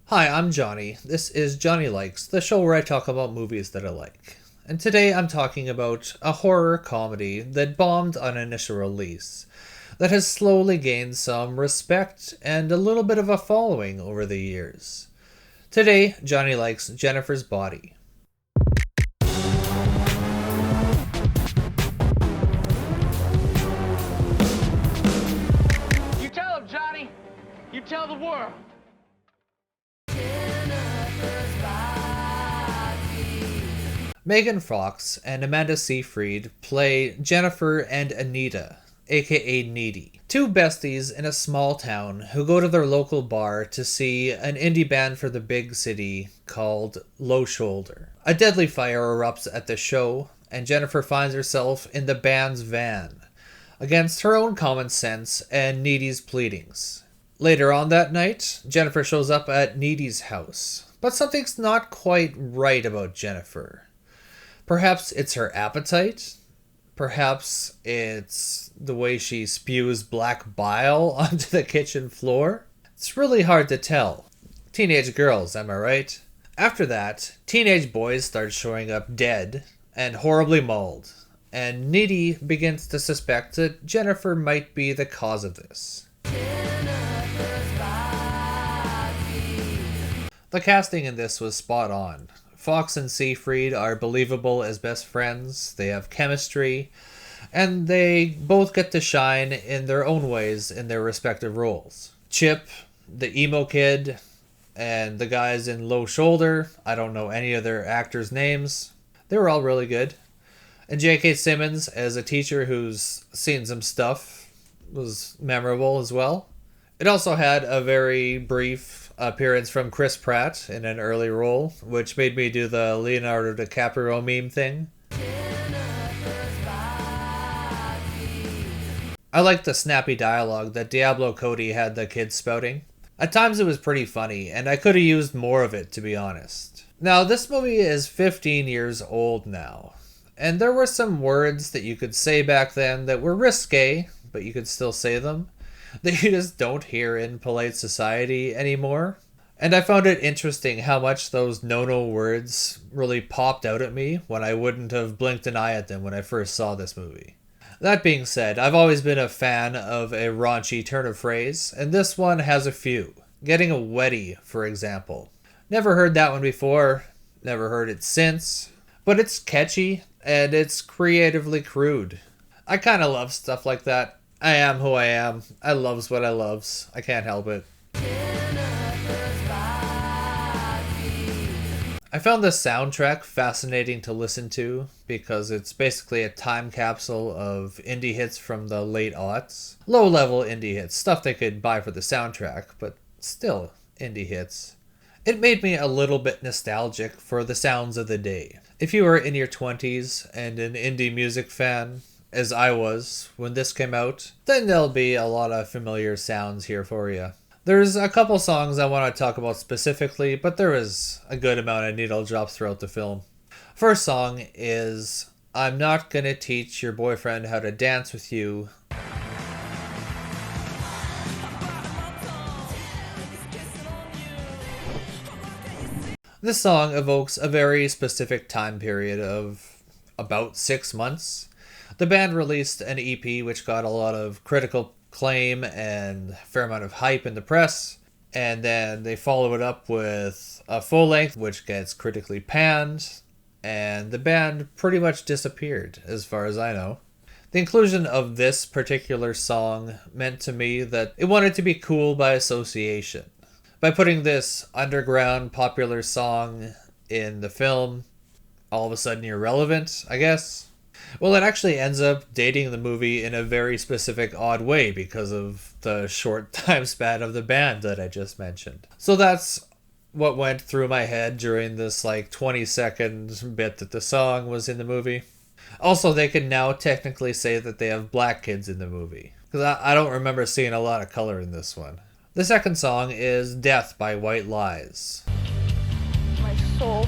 Hi, I'm Johnny. This is Johnny Likes, the show where I talk about movies that I like. And today I'm talking about a horror comedy that bombed on initial release, that has slowly gained some respect and a little bit of a following over the years. Today, Johnny likes Jennifer's Body. You tell him, Johnny. You tell the world. Megan Fox and Amanda Seyfried play Jennifer and Anita, aka Needy, two besties in a small town who go to their local bar to see an indie band for the big city called Low Shoulder. A deadly fire erupts at the show, and Jennifer finds herself in the band's van, against her own common sense and Needy's pleadings. Later on that night, Jennifer shows up at Needy's house, but something's not quite right about Jennifer. Perhaps it's her appetite. Perhaps it's the way she spews black bile onto the kitchen floor. It's really hard to tell. Teenage girls, am I right? After that, teenage boys start showing up dead and horribly mauled, and Needy begins to suspect that Jennifer might be the cause of this. The casting in this was spot on. Fox and Seyfried are believable as best friends, they have chemistry, and they both get to shine in their own ways in their respective roles. Chip, the emo kid, and the guys in Low Shoulder, I don't know any of their actors' names, they were all really good. And J.K. Simmons as a teacher who's seen some stuff was memorable as well. It also had a very brief appearance from Chris Pratt in an early role, which made me do the Leonardo DiCaprio meme thing. I liked the snappy dialogue that Diablo Cody had the kids spouting. At times it was pretty funny, and I could have used more of it, to be honest. Now, this movie is 15 years old now, and there were some words that you could say back then that were risque, but you could still say them, that you just don't hear in polite society anymore. And I found it interesting how much those no-no words really popped out at me when I wouldn't have blinked an eye at them when I first saw this movie. That being said, I've always been a fan of a raunchy turn of phrase, and this one has a few. Getting a wetty, for example. Never heard that one before, never heard it since, but it's catchy, and it's creatively crude. I kinda love stuff like that. I am who I am. I loves what I loves. I can't help it. I found the soundtrack fascinating to listen to because it's basically a time capsule of indie hits from the late aughts. Low-level indie hits, stuff they could buy for the soundtrack, but still indie hits. It made me a little bit nostalgic for the sounds of the day. If you were in your 20s and an indie music fan, as I was when this came out, then there'll be a lot of familiar sounds here for you. There's a couple songs I want to talk about specifically, but there is a good amount of needle drops throughout the film. First song is I'm Not Gonna Teach Your Boyfriend How to Dance With You. This song evokes a very specific time period of about 6 months. The band released an EP which got a lot of critical acclaim and a fair amount of hype in the press, and then they follow it up with a full length which gets critically panned, and the band pretty much disappeared as far as I know. The inclusion of this particular song meant to me that it wanted to be cool by association. By putting this underground popular song in the film, all of a sudden you're relevant, I guess. Well, it actually ends up dating the movie in a very specific odd way because of the short time span of the band that I just mentioned. So that's what went through my head during this 20-second bit that the song was in the movie. Also, they can now technically say that they have black kids in the movie, because I don't remember seeing a lot of color in this one. The second song is Death by White Lies. My soul,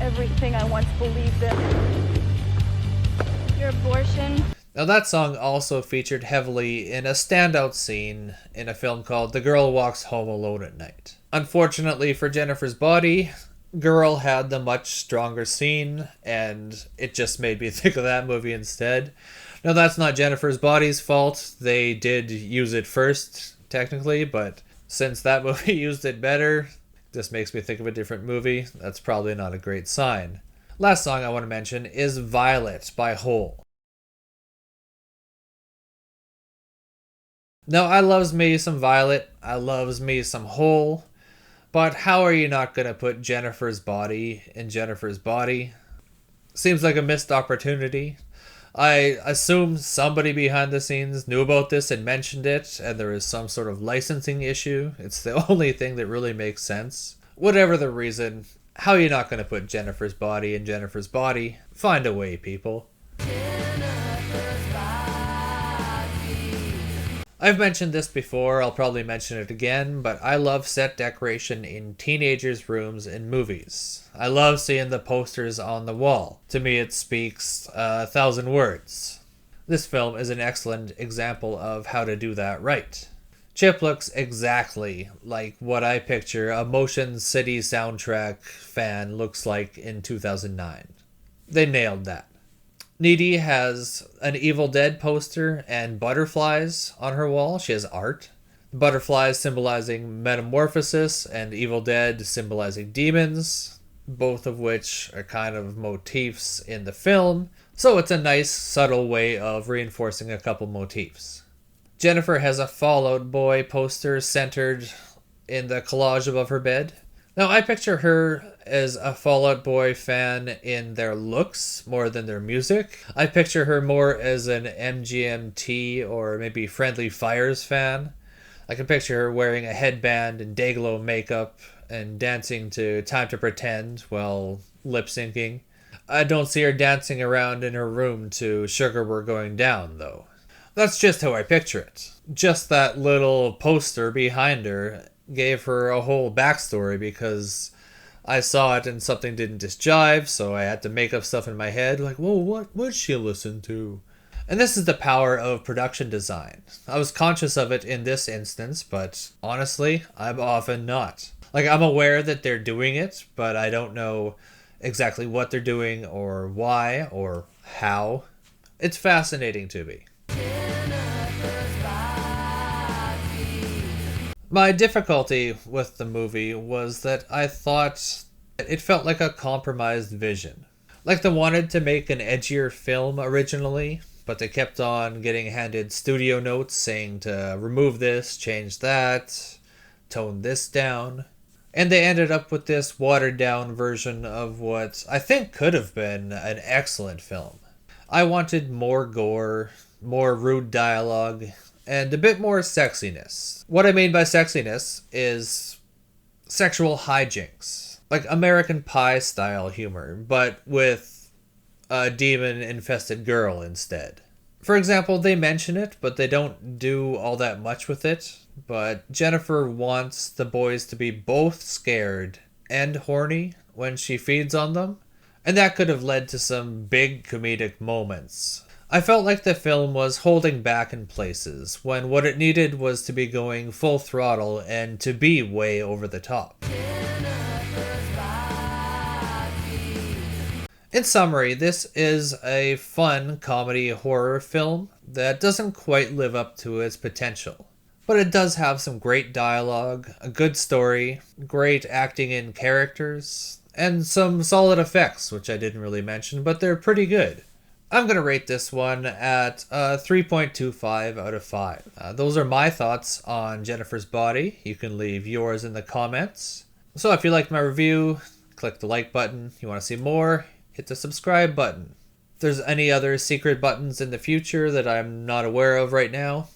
everything I once believed in. Your abortion. Now, that song also featured heavily in a standout scene in a film called The Girl Walks Home Alone at Night. Unfortunately for Jennifer's Body, Girl had the much stronger scene, and it just made me think of that movie instead. Now, that's not Jennifer's Body's fault. They did use it first, technically, but since that movie used it better, this makes me think of a different movie. That's probably not a great sign. Last song I want to mention is Violet by Hole. Now, I loves me some Violet, I loves me some Hole, but how are you not going to put Jennifer's Body in Jennifer's Body? Seems like a missed opportunity. I assume somebody behind the scenes knew about this and mentioned it, and there is some sort of licensing issue. It's the only thing that really makes sense. Whatever the reason, how are you not going to put Jennifer's Body in Jennifer's Body? Find a way, people. I've mentioned this before, I'll probably mention it again, but I love set decoration in teenagers' rooms in movies. I love seeing the posters on the wall. To me, it speaks 1,000 words. This film is an excellent example of how to do that right. Chip looks exactly like what I picture a Motion City soundtrack fan looks like in 2009. They nailed that. Needy has an Evil Dead poster and butterflies on her wall. She has art. Butterflies symbolizing metamorphosis and Evil Dead symbolizing demons, both of which are kind of motifs in the film. So it's a nice, subtle way of reinforcing a couple motifs. Jennifer has a Fall Out Boy poster centered in the collage above her bed. Now, I picture her as a Fall Out Boy fan in their looks more than their music. I picture her more as an MGMT or maybe Friendly Fires fan. I can picture her wearing a headband and Dayglow makeup and dancing to Time to Pretend while lip-syncing. I don't see her dancing around in her room to Sugar We're Going Down, though. That's just how I picture it. Just that little poster behind her gave her a whole backstory because I saw it and something didn't just jive, so I had to make up stuff in my head like, whoa, what would she listen to? And this is the power of production design. I was conscious of it in this instance, but honestly, I'm often not. Like, I'm aware that they're doing it, but I don't know exactly what they're doing or why or how. It's fascinating to me. My difficulty with the movie was that I thought it felt like a compromised vision. Like they wanted to make an edgier film originally, but they kept on getting handed studio notes saying to remove this, change that, tone this down. And they ended up with this watered down version of what I think could have been an excellent film. I wanted more gore, more rude dialogue, and a bit more sexiness. What I mean by sexiness is sexual hijinks. Like American Pie style humor, but with a demon-infested girl instead. For example, they mention it, but they don't do all that much with it. But Jennifer wants the boys to be both scared and horny when she feeds on them. And that could have led to some big comedic moments. I felt like the film was holding back in places, when what it needed was to be going full throttle and to be way over the top. In summary, this is a fun comedy horror film that doesn't quite live up to its potential. But it does have some great dialogue, a good story, great acting in characters, and some solid effects, which I didn't really mention, but they're pretty good. I'm going to rate this one at 3.25 out of 5. Those are my thoughts on Jennifer's Body. You can leave yours in the comments. So if you liked my review, click the like button. If you want to see more, hit the subscribe button. If there's any other secret buttons in the future that I'm not aware of right now,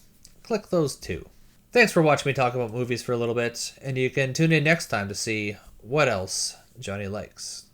click those too. Thanks for watching me talk about movies for a little bit, and you can tune in next time to see what else Johnny likes.